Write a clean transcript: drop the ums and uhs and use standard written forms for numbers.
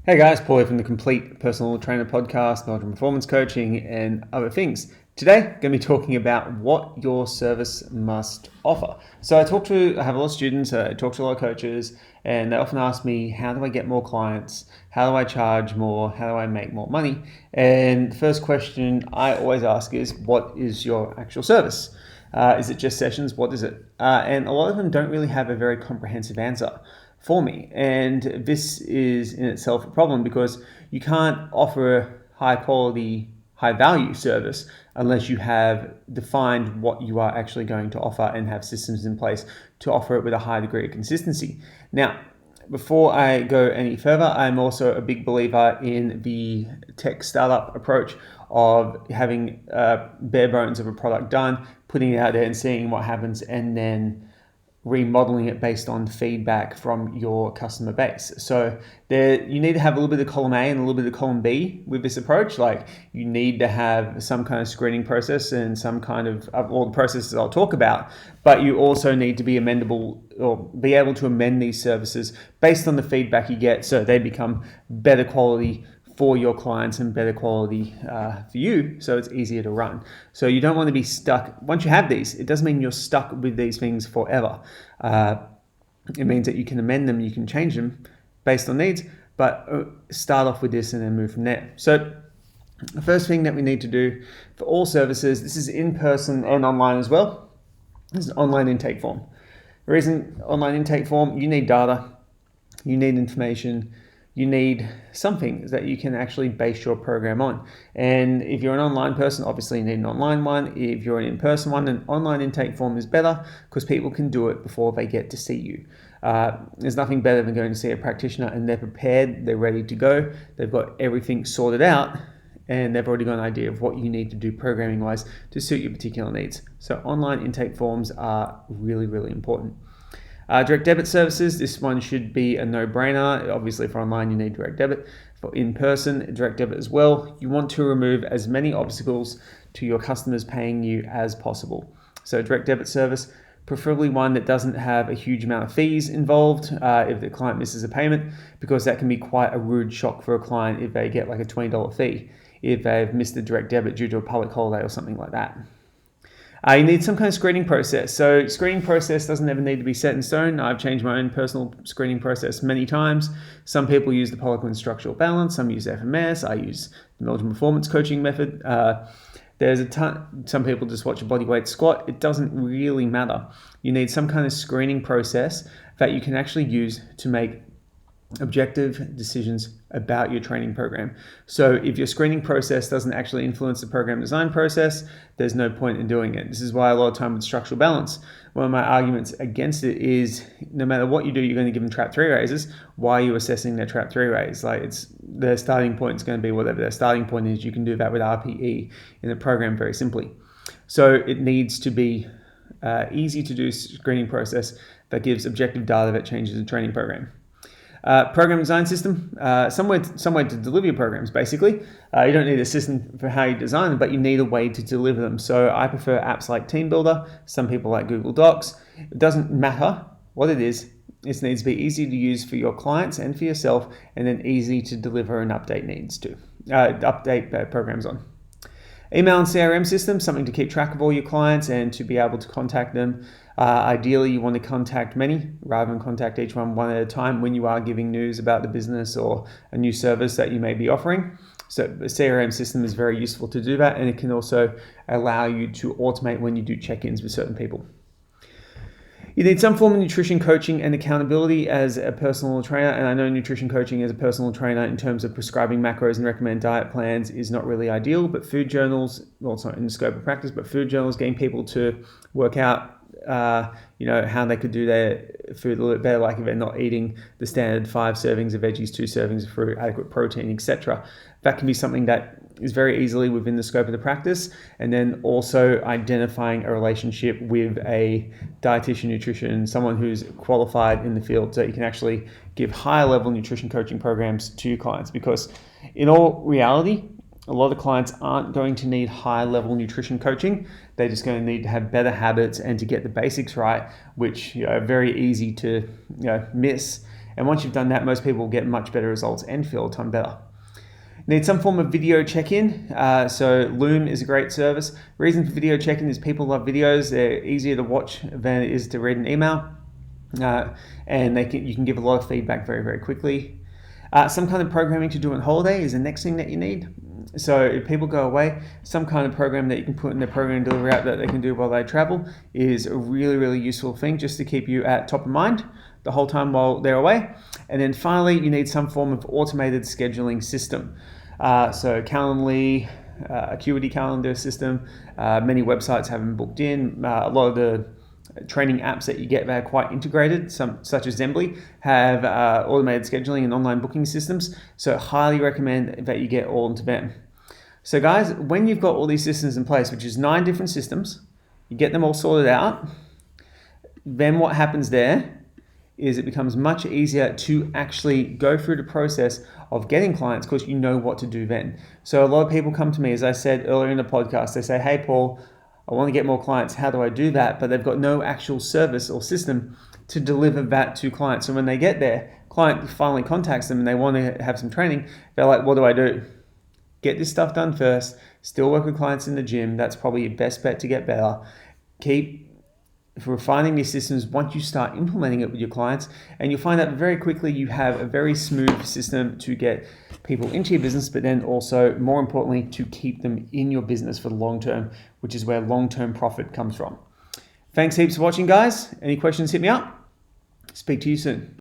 Hey guys, Paul here from the Complete Personal Trainer podcast, Meldrum Performance Coaching, and other things. Today, I'm going to be talking about what your service must offer. So I have a lot of students, I talk to a lot of coaches, and they often ask me, how do I get more clients? How do I charge more? How do I make more money? And the first question I always ask is, what is your actual service? Is it just sessions? What is it? And a lot of them don't really have a very comprehensive answer for me. And this is in itself a problem because you can't offer a high quality, high value service unless you have defined what you are actually going to offer and have systems in place to offer it with a high degree of consistency. Now, before I go any further, I'm also a big believer in the tech startup approach of having bare bones of a product done, putting it out there and seeing what happens, and then remodeling it based on feedback from your customer base. So you need to have a little bit of column A and a little bit of column B with this approach. Like you need to have some kind of screening process and some kind of all the processes I'll talk about, but you also need to be amendable or be able to amend these services based on the feedback you get so they become better quality for your clients and better quality for you, so it's easier to run. So you don't want to be stuck. Once you have these, it doesn't mean you're stuck with these things forever. It means that you can amend them, you can change them based on needs, but start off with this and then move from there. So the first thing that we need to do for all services, this is in person and online as well, this is an online intake form. The reason online intake form, you need data, you need information, you need something that you can actually base your program on. And if you're an online person, obviously you need an online one. If you're an in-person one, an online intake form is better because people can do it before they get to see you. There's nothing better than going to see a practitioner and they're prepared, they're ready to go, they've got everything sorted out, and they've already got an idea of what you need to do programming wise to suit your particular needs. So online intake forms are really, really important. Direct debit services, this one should be a no-brainer. Obviously for online you need direct debit. For in-person, direct debit as well. You want to remove as many obstacles to your customers paying you as possible. So direct debit service, preferably one that doesn't have a huge amount of fees involved if the client misses a payment, because that can be quite a rude shock for a client if they get like a $20 fee if they've missed a direct debit due to a public holiday or something like that. You need some kind of screening process. So screening process doesn't ever need to be set in stone. I've changed my own personal screening process many times. Some people use the Poliquin structural balance. Some use FMS. I use the Meldrum performance coaching method. There's a ton. Some people just watch a bodyweight squat. It doesn't really matter. You need some kind of screening process that you can actually use to make objective decisions about your training program. So if your screening process doesn't actually influence the program design process, there's no point in doing it. This is why a lot of time with structural balance, one of my arguments against it is no matter what you do, you're going to give them trap 3 raises. Why are you assessing their trap 3 raise? Like their starting point is going to be whatever their starting point is. You can do that with RPE in the program very simply. So it needs to be easy to do screening process that gives objective data that changes the training program. Program design system, somewhere to deliver your programs, basically. You don't need a system for how you design them, but you need a way to deliver them. So I prefer apps like Team Builder. Some people like Google Docs. It doesn't matter what it is. It needs to be easy to use for your clients and for yourself, and then easy to deliver and update programs on. Email and CRM system, something to keep track of all your clients and to be able to contact them. Ideally, you want to contact many rather than contact each one at a time when you are giving news about the business or a new service that you may be offering. So the CRM system is very useful to do that, and it can also allow you to automate when you do check-ins with certain people. You need some form of nutrition coaching and accountability as a personal trainer, and I know nutrition coaching as a personal trainer in terms of prescribing macros and recommend diet plans is not really ideal, but food journals, well, it's not in the scope of practice, but food journals getting people to work out how they could do their food a little bit better, like if they're not eating the standard 5 servings of veggies, 2 servings of fruit, adequate protein, etc. That can be something that is very easily within the scope of the practice. And then also identifying a relationship with a dietitian, nutrition, someone who's qualified in the field, so you can actually give higher level nutrition coaching programs to your clients, because in all reality, a lot of clients aren't going to need high level nutrition coaching. They're just going to need to have better habits and to get the basics right, which are very easy to miss. And once you've done that, most people will get much better results and feel a ton better. Need some form of video check-in. So Loom is a great service. Reason for video check-in is people love videos. They're easier to watch than it is to read an email. And you can give a lot of feedback very, very quickly. Some kind of programming to do on holiday is the next thing that you need. So if people go away, some kind of program that you can put in their program delivery app that they can do while they travel is a really, really useful thing just to keep you at top of mind the whole time while they're away. And then finally, you need some form of automated scheduling system. So Calendly, Acuity calendar system, many websites have them booked in. A lot of the training apps that you get that are quite integrated, such as Zembly, have automated scheduling and online booking systems. So highly recommend that you get all into them. So guys, when you've got all these systems in place, which is 9 different systems, you get them all sorted out, then what happens there is it becomes much easier to actually go through the process of getting clients because you know what to do then. So a lot of people come to me, as I said earlier in the podcast, they say, hey Paul, I want to get more clients. How do I do that? But they've got no actual service or system to deliver that to clients. So when they get there, client finally contacts them and they want to have some training. They're like, what do I do? Get this stuff done first. Still work with clients in the gym. That's probably your best bet to get better. Keep refining these systems once you start implementing it with your clients, and you'll find that very quickly you have a very smooth system to get people into your business, but then also, more importantly, to keep them in your business for the long term, which is where long-term profit comes from. Thanks heaps for watching, guys. Any questions, hit me up. Speak to you soon.